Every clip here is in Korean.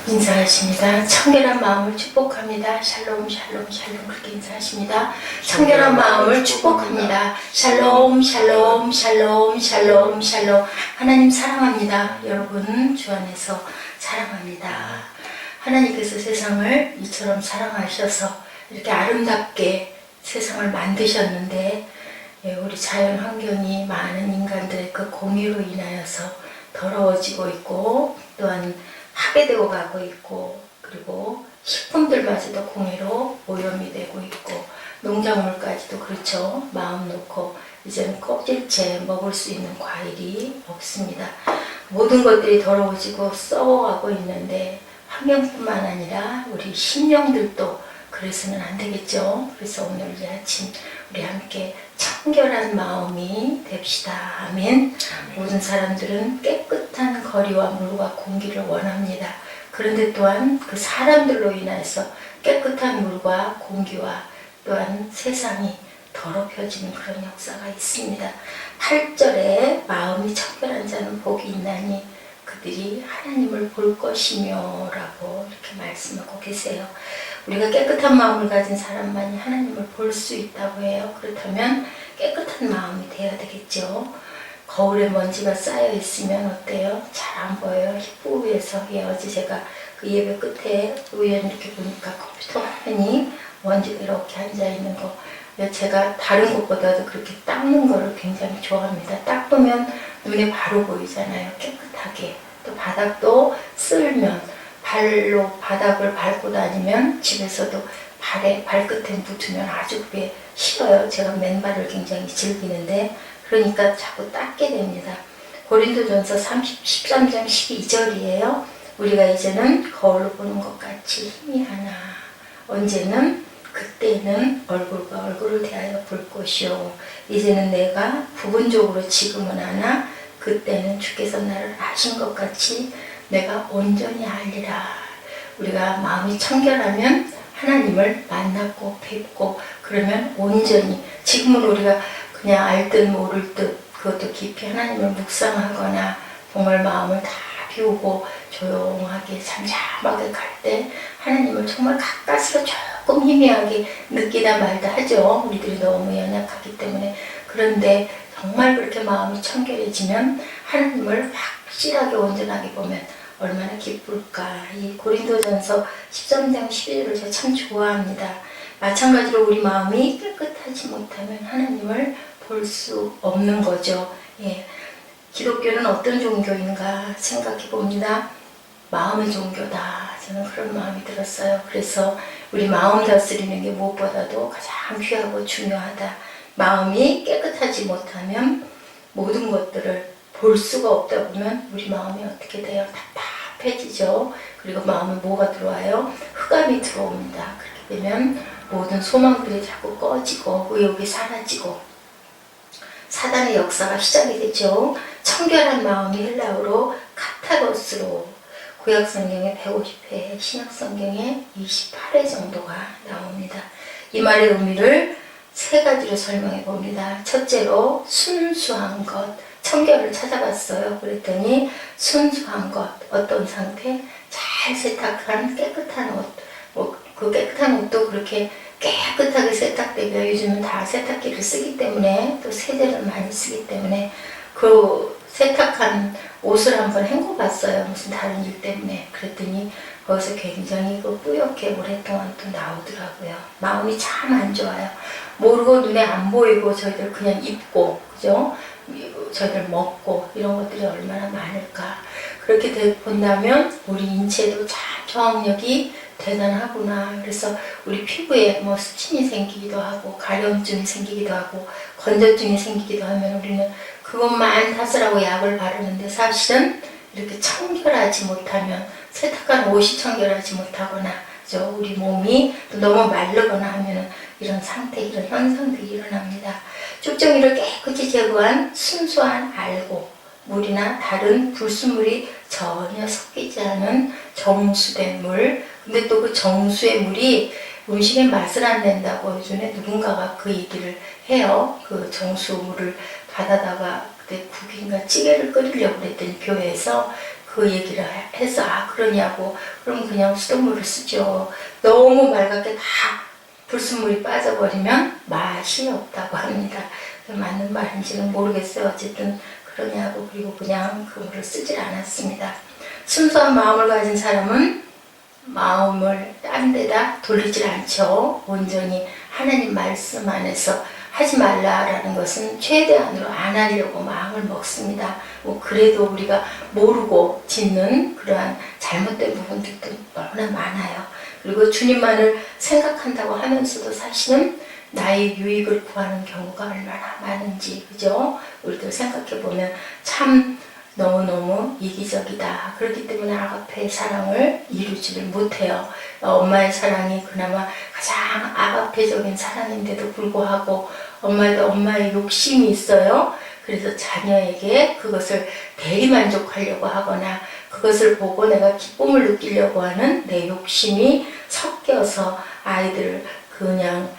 인사하십니다. 청결한 마음을 축복합니다. 샬롬 샬롬 샬롬 그렇게 인사하십니다. 청결한 마음을 축복합니다. 샬롬 샬롬 샬롬 샬롬 샬롬. 하나님 사랑합니다. 여러분 주 안에서 사랑합니다. 하나님께서 세상을 이처럼 사랑하셔서 이렇게 아름답게 세상을 만드셨는데 우리 자연 환경이 많은 인간들의 그 공유로 인하여서 더러워지고 있고 또한 파괴되고 가고 있고 그리고 식품들마저도 공해로 오염이 되고 있고 농작물까지도 그렇죠. 마음 놓고 이제는 껍질째 먹을 수 있는 과일이 없습니다. 모든 것들이 더러워지고 썩어가고 있는데 환경뿐만 아니라 우리 심령들도 그래서는 안 되겠죠. 그래서 오늘 이 아침 우리 함께 청결한 마음이 됩시다. 아멘. 모든 사람들은 깨끗한 거리와 물과 공기를 원합니다. 그런데 또한 그 사람들로 인해서 깨끗한 물과 공기와 또한 세상이 더럽혀지는 그런 역사가 있습니다. 8절에 마음이 청결한 자는 복이 있나니 그들이 하나님을 볼 것이며 라고 이렇게 말씀하고 계세요. 우리가 깨끗한 마음을 가진 사람만이 하나님을 볼 수 있다고 해요. 그렇다면 깨끗한 마음이 돼야 되겠죠. 거울에 먼지가 쌓여 있으면 어때요? 잘 안 보여요. 힙부에서 어제 제가 그 예배 끝에 우연히 이렇게 보니까 컴퓨터 화면이 먼지가 이렇게 앉아 있는 거. 제가 다른 것보다도 그렇게 닦는 거를 굉장히 좋아합니다. 닦으면 눈에 바로 보이잖아요. 깨끗하게. 또 바닥도 쓸면 발로 바닥을 밟고 다니면 집에서도 발끝에 묻으면 아주 그게 싫어요. 제가 맨발을 굉장히 즐기는데 그러니까 자꾸 닦게 됩니다. 고린도전서 13장 12절이에요. 우리가 이제는 거울로 보는 것 같이 힘이 하나 언제는 그때는 얼굴과 얼굴을 대하여 볼 것이요 이제는 내가 부분적으로 지금은 하나 그때는 주께서 나를 아신 것 같이 내가 온전히 알리라. 우리가 마음이 청결하면 하나님을 만나고 뵙고 그러면 온전히 지금은 우리가 그냥 알 듯 모를 듯 그것도 깊이 하나님을 묵상하거나 정말 마음을 다 비우고 조용하게 잠잠하게 갈 때 하나님을 정말 가까스로 조금 희미하게 느끼다 말다 하죠. 우리들이 너무 연약하기 때문에. 그런데 정말 그렇게 마음이 청결해지면 하나님을 확실하게 온전하게 보면 얼마나 기쁠까. 이 고린도전서 13장 11절을 제가 참 좋아합니다. 마찬가지로 우리 마음이 깨끗하지 못하면 하나님을 볼 수 없는 거죠. 예. 기독교는 어떤 종교인가 생각해 봅니다. 마음의 종교다. 저는 그런 마음이 들었어요. 그래서 우리 마음 다스리는 게 무엇보다도 가장 귀하고 중요하다. 마음이 깨끗하지 못하면 모든 것들을 볼 수가 없다 보면 우리 마음이 어떻게 돼요? 답답해지죠. 그리고 마음에 뭐가 들어와요? 흑암이 들어옵니다. 그렇게 되면 모든 소망들이 자꾸 꺼지고 의욕이 사라지고 사단의 역사가 시작이 되죠. 청결한 마음이 헬라어로 카타로스로 구약성경에 150회, 신약성경에 28회 정도가 나옵니다. 이 말의 의미를 세 가지로 설명해 봅니다. 첫째로 순수한 것, 청결을 찾아봤어요. 그랬더니 순수한 것, 어떤 상태? 잘 세탁한 깨끗한 옷, 그 깨끗한 옷도 그렇게 깨끗하게 세탁되고요. 요즘은 다 세탁기를 쓰기 때문에 또 세제를 많이 쓰기 때문에 그 세탁한 옷을 한번 헹궈봤어요. 무슨 다른 일 때문에. 그랬더니 거기서 굉장히 그 뿌옇게 오랫동안 또 나오더라고요. 마음이 참 안 좋아요. 모르고 눈에 안 보이고 저희들 그냥 입고 그죠? 저희들 먹고 이런 것들이 얼마나 많을까. 그렇게 본다면 우리 인체도 참 저항력이 대단하구나. 그래서 우리 피부에 뭐 수침이 생기기도 하고 가려움증이 생기기도 하고 건조증이 생기기도 하면 우리는 그것만 탓으라고 약을 바르는데 사실은 이렇게 청결하지 못하면 세탁한 옷이 청결하지 못하거나 그죠? 우리 몸이 또 너무 마르거나 하면은 이런 상태, 이런 현상들이 일어납니다. 쭉정이를 깨끗이 제거한 순수한 알고 물이나 다른 불순물이 전혀 섞이지 않은 정수된 물. 근데 또 그 정수의 물이 음식의 맛을 안 낸다고 요즘에 누군가가 그 얘기를 해요. 그 정수물을 받아다가 그때 국인가 찌개를 끓이려고 그랬더니 교회에서 그 얘기를 해서 그러냐고 그럼 그냥 수돗물을 쓰죠. 너무 맑게 다 불순물이 빠져버리면 맛이 없다고 합니다. 맞는 말인지는 모르겠어요. 어쨌든 그러냐고 그리고 그냥 그 물을 쓰질 않았습니다. 순수한 마음을 가진 사람은 마음을 딴 데다 돌리질 않죠. 온전히 하나님 말씀 안에서 하지 말라라는 것은 최대한으로 안 하려고 마음을 먹습니다. 그래도 우리가 모르고 짓는 그러한 잘못된 부분들도 너무나 많아요. 그리고 주님만을 생각한다고 하면서도 사실은 나의 유익을 구하는 경우가 얼마나 많은지, 그죠? 우리도 생각해보면 참 너무너무 이기적이다. 그렇기 때문에 아가페의 사랑을 이루지를 못해요. 엄마의 사랑이 그나마 가장 아가페적인 사랑인데도 불구하고 엄마도 엄마의 욕심이 있어요. 그래서 자녀에게 그것을 대리만족하려고 하거나 그것을 보고 내가 기쁨을 느끼려고 하는 내 욕심이 섞여서 아이들을 그냥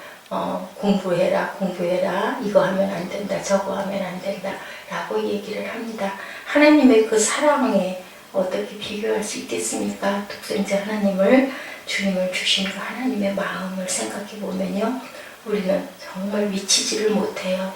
공부해라 이거 하면 안 된다 저거 하면 안 된다 라고 얘기를 합니다. 하나님의 그 사랑에 어떻게 비교할 수 있겠습니까? 독생자 하나님을 주님을 주신 그 하나님의 마음을 생각해 보면요 우리는 정말 미치지를 못해요.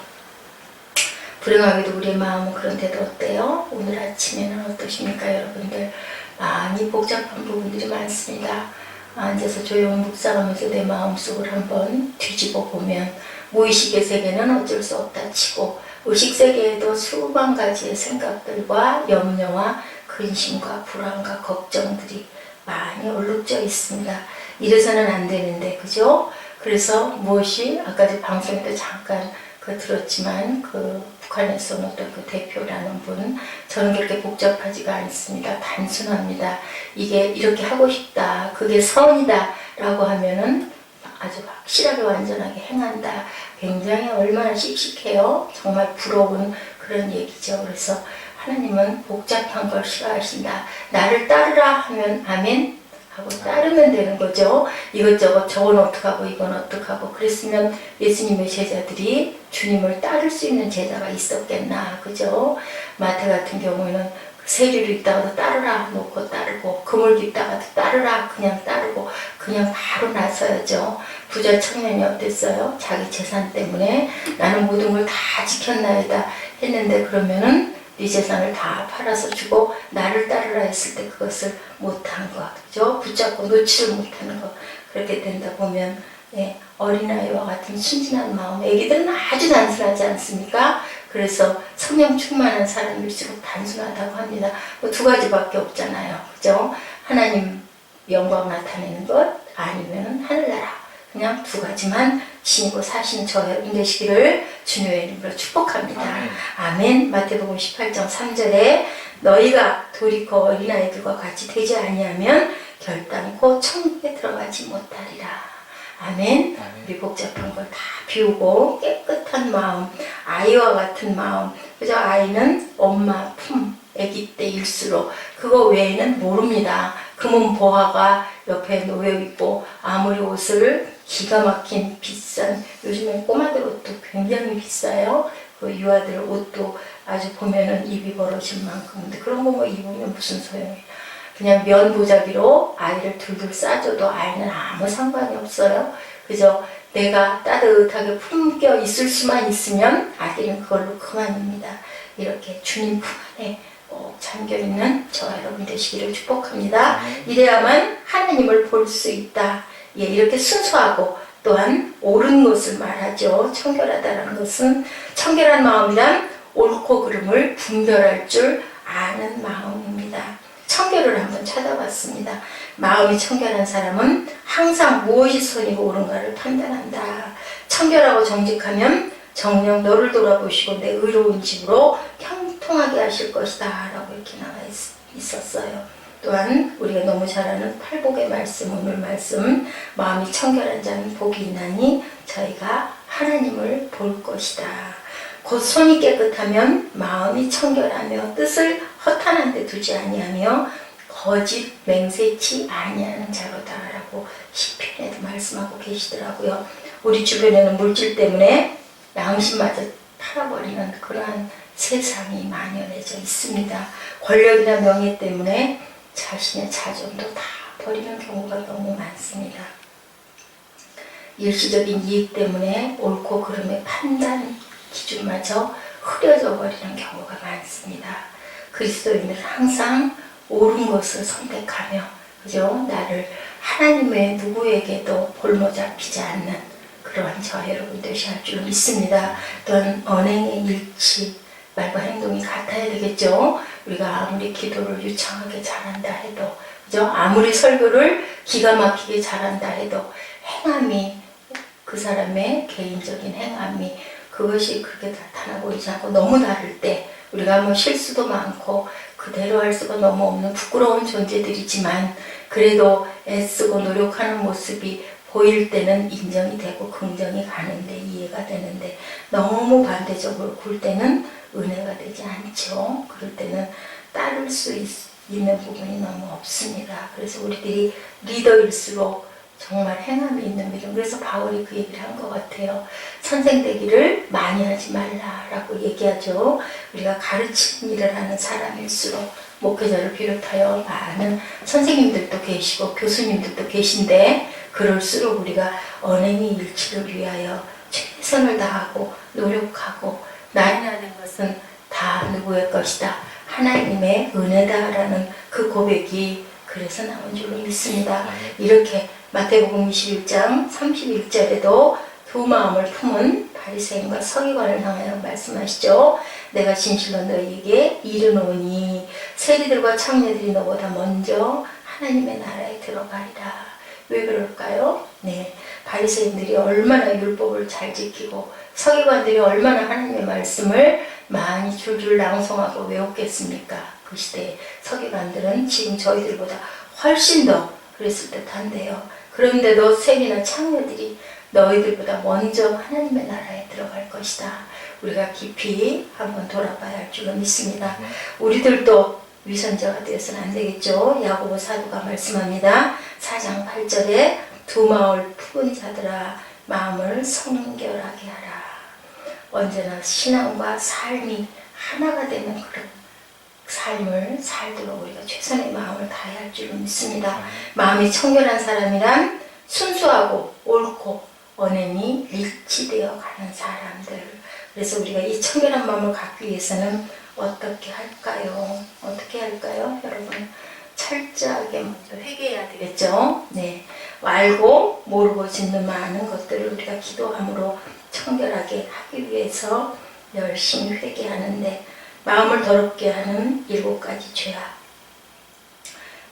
불행하게도 우리의 마음은 그런데도 어때요? 오늘 아침에는 어떠십니까 여러분들? 많이 복잡한 부분들이 많습니다. 앉아서 조용히 묵상하면서 내 마음속을 한번 뒤집어 보면 무의식의 세계는 어쩔 수 없다 치고 의식 세계에도 수만 가지의 생각들과 염려와 근심과 불안과 걱정들이 많이 얼룩져 있습니다. 이래서는 안 되는데 그죠? 그래서 무엇이 아까 방송 때 잠깐 들었지만 북한에서 어떤 그 대표라는 분 저는 그렇게 복잡하지가 않습니다. 단순합니다. 이게 이렇게 하고 싶다 그게 선이다 라고 하면은 아주 확실하게 완전하게 행한다. 굉장히 얼마나 씩씩해요. 정말 부러운 그런 얘기죠. 그래서 하나님은 복잡한 걸 싫어하신다. 나를 따르라 하면 아멘 하고 따르면 되는 거죠. 이것저것 저건 어떡하고 이건 어떡하고 그랬으면 예수님의 제자들이 주님을 따를 수 있는 제자가 있었겠나 그죠? 마태 같은 경우에는 세리로 있다가도 따르라 놓고 따르고 그물도 있다가도 따르라 그냥 따르고 그냥 바로 나서야죠. 부자 청년이 어땠어요? 자기 재산 때문에 나는 모든 걸 다 지켰나이다 했는데 그러면은 네 재산을 다 팔아서 주고 나를 따르라 했을 때 그것을 못한 것, 그죠? 붙잡고 놓지를 못하는 것. 그렇게 된다 보면 어린아이와 같은 순진한 마음, 애기들은 아주 단순하지 않습니까? 그래서 성령 충만한 사람일수록 단순하다고 합니다. 두 가지밖에 없잖아요, 그죠? 하나님 영광 나타내는 것 아니면 하늘나라. 그냥 두 가지만 지니고 사시는 저 여러분 되시기를 주님의 이름으로 축복합니다. 아멘. 마태복음 18장 3절에 너희가 돌이켜 어린아이들과 같이 되지 아니하면 결단코 천국에 들어가지 못하리라. 아멘. 우리 복잡한 걸 다 비우고 깨끗한 마음, 아이와 같은 마음. 그죠? 아이는 엄마 품, 아기 때일수록 그거 외에는 모릅니다. 금은 보화가 옆에 놓여있고 아무리 옷을 기가 막힌 비싼 요즘에 꼬마들 옷도 굉장히 비싸요. 그 유아들 옷도 아주 보면은 입이 벌어질 만큼 근데 그런 거 뭐 입으면 무슨 소용이에요. 그냥 면 보자기로 아이를 둘둘 싸줘도 아이는 아무 상관이 없어요. 그저 내가 따뜻하게 품겨 있을 수만 있으면 아기는 그걸로 그만입니다. 이렇게 주님 품 안에 잠겨있는 저와 여러분 되시기를 축복합니다. 이래야만 하나님을 볼 수 있다. 이렇게 순수하고 또한 옳은 것을 말하죠. 청결하다는 것은 청결한 마음이란 옳고 그름을 분별할 줄 아는 마음입니다. 청결을 한번 찾아봤습니다. 마음이 청결한 사람은 항상 무엇이 선이고 옳은가를 판단한다. 청결하고 정직하면 정녕 너를 돌아보시고 내 의로운 집으로 형통하게 하실 것이다 라고 이렇게 나와 있었어요. 또한 우리가 너무 잘 아는 팔복의 말씀, 오늘 말씀 마음이 청결한 자는 복이 있나니 저희가 하나님을 볼 것이다. 곧 손이 깨끗하면 마음이 청결하며 뜻을 허탄한 데 두지 아니하며 거짓 맹세치 아니하는 자로다 라고 시편에도 말씀하고 계시더라고요. 우리 주변에는 물질 때문에 양심마저 팔아버리는 그러한 세상이 만연해져 있습니다. 권력이나 명예 때문에 자신의 자존도 다 버리는 경우가 너무 많습니다. 일시적인 이익 때문에 옳고 그름의 판단 기준마저 흐려져 버리는 경우가 많습니다. 그리스도인은 항상 옳은 것을 선택하며, 그죠? 나를 하나님의 누구에게도 볼모 잡히지 않는 그러한 저 여러분 되셔야 할 줄 믿습니다. 또한 언행의 일치, 말과 행동이 같아야 되겠죠. 우리가 아무리 기도를 유창하게 잘한다 해도, 그죠? 아무리 설교를 기가 막히게 잘한다 해도 행함이, 그 사람의 개인적인 행함이 그것이 그렇게 나타나고 있지 않고 너무 다를 때, 우리가 뭐 실수도 많고 그대로 할 수가 너무 없는 부끄러운 존재들이지만 그래도 애쓰고 노력하는 모습이 보일 때는 인정이 되고 긍정이 가는데, 이해가 되는데, 너무 반대적으로 굴 때는 은혜가 되지 않죠. 그럴 때는 따를 수 있는 부분이 너무 없습니다. 그래서 우리들이 리더일수록 정말 행함이 있는 믿음. 그래서 바울이 그 얘기를 한 것 같아요. 선생 되기를 많이 하지 말라라고 얘기하죠. 우리가 가르치는 일을 하는 사람일수록, 목회자를 비롯하여 많은 선생님들도 계시고 교수님들도 계신데, 그럴수록 우리가 언행의 일치를 위하여 최선을 다하고 노력하고, 나이 나는 것은 다 누구의 것이다, 하나님의 은혜다라는 그 고백이 그래서 나온 줄로 믿습니다. 이렇게 마태복음 21장 31절에도 두 마음을 품은 바리새인과 서기관을 향하여 말씀하시죠. 내가 진실로 너희에게 이르노니 세리들과 청년들이 너보다 먼저 하나님의 나라에 들어가리라. 왜 그럴까요? 네, 바리새인들이 얼마나 율법을 잘 지키고 서기관들이 얼마나 하나님의 말씀을 많이 줄줄 낭송하고 외웠겠습니까? 그 시대에 서기관들은 지금 저희들보다 훨씬 더 그랬을 듯한데요. 그런데도 세리나 창녀들이 너희들보다 먼저 하나님의 나라에 들어갈 것이다. 우리가 깊이 한번 돌아봐야 할 줄로 믿습니다. 우리들도 위선자가 되어서는 안 되겠죠. 야고보 사도가 말씀합니다. 4장 8절에 두 마음을 품은 자들아 마음을 성결하게 하라. 언제나 신앙과 삶이 하나가 되는 그런 삶을 살도록 우리가 최선의 마음을 다해야 할 줄로 믿습니다. 마음이 청결한 사람이란 순수하고 옳고 언행이 일치되어 가는 사람들. 그래서 우리가 이 청결한 마음을 갖기 위해서는 어떻게 할까요? 어떻게 할까요? 여러분, 철저하게 먼저 회개해야 되겠죠? 네, 알고 모르고 짓는 많은 것들을 우리가 기도함으로 청결하게 하기 위해서 열심히 회개하는데, 마음을 더럽게 하는 7가지 죄악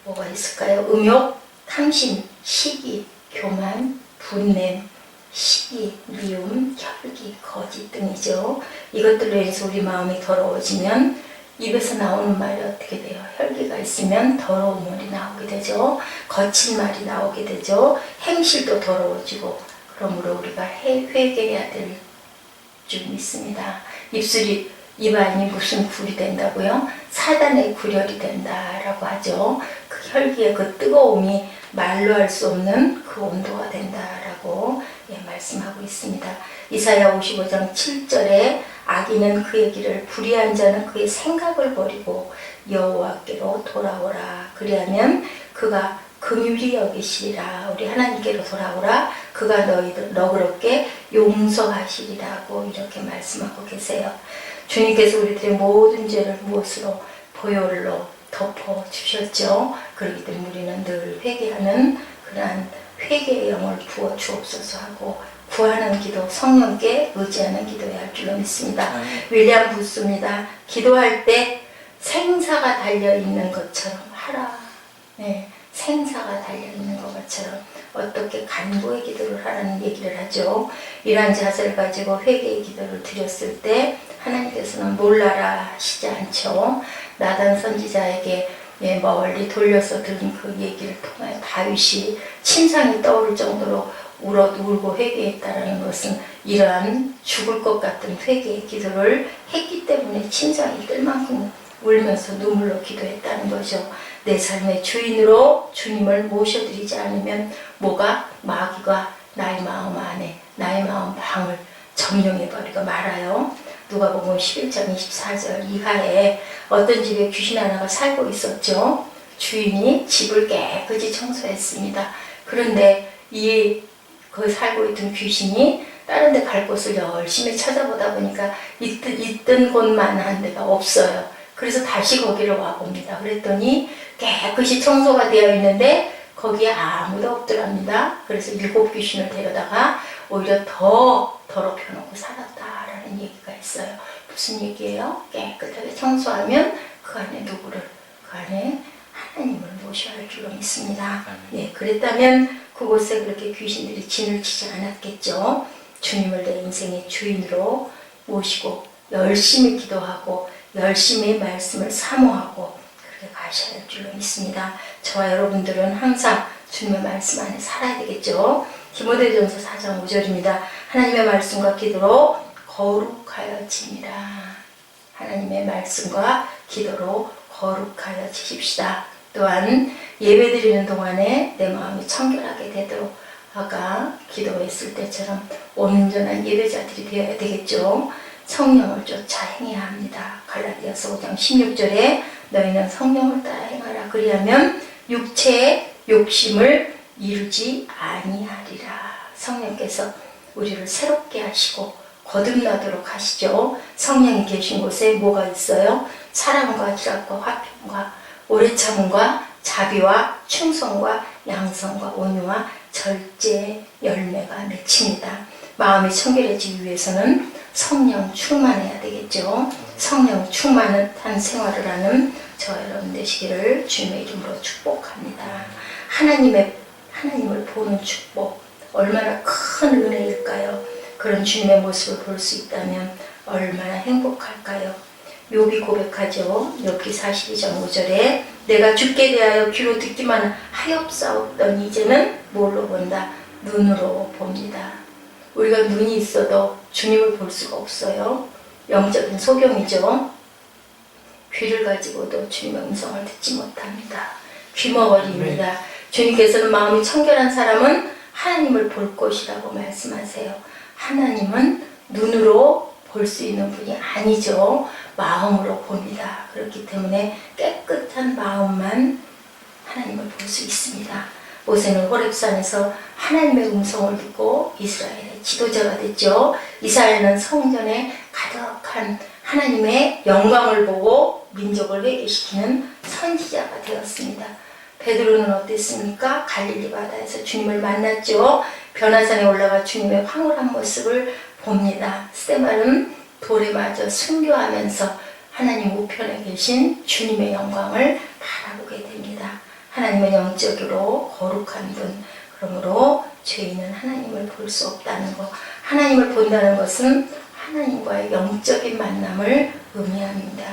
뭐가 있을까요? 음욕, 탐심, 시기, 교만, 분냄, 시기, 미움, 혈기, 거짓 등이죠. 이것들로 인해서 우리 마음이 더러워지면 입에서 나오는 말이 어떻게 돼요? 혈기가 있으면 더러운 말이 나오게 되죠. 거친 말이 나오게 되죠. 행실도 더러워지고, 그러므로 우리가 회개해야 될 줄 믿습니다. 입안이 무슨 굴이 된다고요? 사단의 굴혈이 된다라고 하죠. 그 혈기의 그 뜨거움이 말로 할 수 없는 그 온도가 된다라고 말씀하고 있습니다. 이사야 55장 7절에 악인은 그의 길을, 불의한 자는 그의 생각을 버리고 여호와께로 돌아오라. 그리하면 그가 긍휼히 여기시리라. 우리 하나님께로 돌아오라. 그가 너희들 너그럽게 용서하시리라고 이렇게 말씀하고 계세요. 주님께서 우리들의 모든 죄를 무엇으로? 보혈로 덮어주셨죠. 그렇기 때문에 우리는 늘 회개하는 그러한 회개의 영을 부어 주옵소서 하고, 구하는 기도, 성령께 의지하는 기도해야 할 줄로 믿습니다. 윌리엄 부스입니다. 기도할 때 생사가 달려있는 것처럼 하라. 네, 생사가 달려있는 것처럼 어떻게 간구의 기도를 하라는 얘기를 하죠. 이러한 자세를 가지고 회개의 기도를 드렸을 때 하나님께서는 몰라라 하시지 않죠. 나단 선지자에게 멀리 돌려서 들은 그 얘기를 통하여 다윗이 침상이 떠오를 정도로 울고 회개했다는 것은 이러한 죽을 것 같은 회개의 기도를 했기 때문에 침상이 뜰 만큼 울면서 눈물로 기도했다는 거죠. 내 삶의 주인으로 주님을 모셔드리지 않으면 뭐가? 마귀가 나의 마음 안에, 나의 마음 방을 점령해버리고 말아요. 누가복음 11장 24절 이하에 어떤 집에 귀신 하나가 살고 있었죠. 주인이 집을 깨끗이 청소했습니다. 그런데 그 살고 있던 귀신이 다른 데 갈 곳을 열심히 찾아보다 보니까 있던 곳만 한 데가 없어요. 그래서 다시 거기를 와봅니다. 그랬더니 깨끗이 청소가 되어 있는데 거기에 아무도 없더랍니다. 그래서 7 귀신을 데려다가 오히려 더 더럽혀 놓고 살았다라는 얘기가 있어요. 무슨 얘기예요? 깨끗하게 청소하면 그 안에 그 안에 하나님을 모셔야 할 줄로 믿습니다. 네, 그랬다면 그곳에 그렇게 귀신들이 진을 치지 않았겠죠. 주님을 내 인생의 주인으로 모시고 열심히 기도하고 열심히 말씀을 사모하고 그렇게 가셔야 할 줄로 믿습니다. 저와 여러분들은 항상 주님의 말씀 안에 살아야 되겠죠. 디모데전서 4장 5절입니다. 하나님의 말씀과 기도로 거룩하여지니라. 하나님의 말씀과 기도로 거룩하여지십시다. 또한 예배드리는 동안에 내 마음이 청결하게 되도록 아까 기도했을 때처럼 온전한 예배자들이 되어야 되겠죠. 성령을 쫓아 행해야 합니다. 갈라디아서 5장 16절에 너희는 성령을 따라 행하라. 그리하면 육체의 욕심을 이루지 아니하리라. 성령께서 우리를 새롭게 하시고 거듭나도록 하시죠. 성령이 계신 곳에 뭐가 있어요? 사랑과 희락과 화평과 오래 참음과 자비와 충성과 양성과 온유와 절제 열매가 맺힙니다. 마음이 청결해지기 위해서는 성령 충만해야 되겠죠. 성령 충만한 생활을 하는 저와 여러분 되시기를 주님의 이름으로 축복합니다. 하나님을 보는 축복 얼마나 큰 은혜일까요? 그런 주님의 모습을 볼 수 있다면 얼마나 행복할까요? 욥이 고백하죠. 욥기 42장 5절에 내가 죽게 대하여 귀로 듣기만 하옵사옵더니 이제는 뭘로 본다? 눈으로 봅니다. 우리가 눈이 있어도 주님을 볼 수가 없어요. 영적인 소경이죠. 귀를 가지고도 주님의 음성을 듣지 못합니다. 귀머거리입니다. 주님께서는 마음이 청결한 사람은 하나님을 볼 것이라고 말씀하세요. 하나님은 눈으로 볼 수 있는 분이 아니죠. 마음으로 봅니다. 그렇기 때문에 깨끗한 마음만 하나님을 볼 수 있습니다. 모세는 호렙산에서 하나님의 음성을 듣고 이스라엘의 지도자가 됐죠. 이스라엘은 성전에 가득한 하나님의 영광을 보고 민족을 회개시키는 선지자가 되었습니다. 베드로는 어땠습니까? 갈릴리 바다에서 주님을 만났죠. 변화산에 올라가 주님의 황홀한 모습을 봅니다. 스데반은 돌에 맞아 순교하면서 하나님 우편에 계신 주님의 영광을 바라보게 됩니다. 하나님은 영적으로 거룩한 분, 그러므로 죄인은 하나님을 볼 수 없다는 것. 하나님을 본다는 것은 하나님과의 영적인 만남을 의미합니다.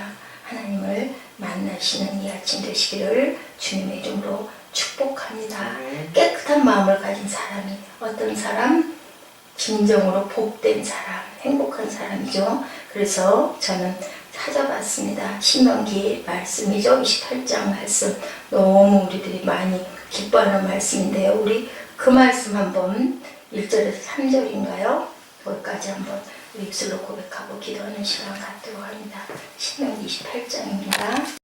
하나님을 만나시는 이 아침 되시기를 주님의 이름으로 축복합니다. 깨끗한 마음을 가진 사람이 어떤 사람? 진정으로 복된 사람, 행복한 사람이죠. 그래서 저는 찾아봤습니다. 신명기 말씀이죠. 28장 말씀. 너무 우리들이 많이 기뻐하는 말씀인데요. 우리 그 말씀 한번 1절에서 3절인가요? 거기까지 한번 입술로 고백하고 기도하는 시간 갖도록 합니다. 신명기 28장입니다.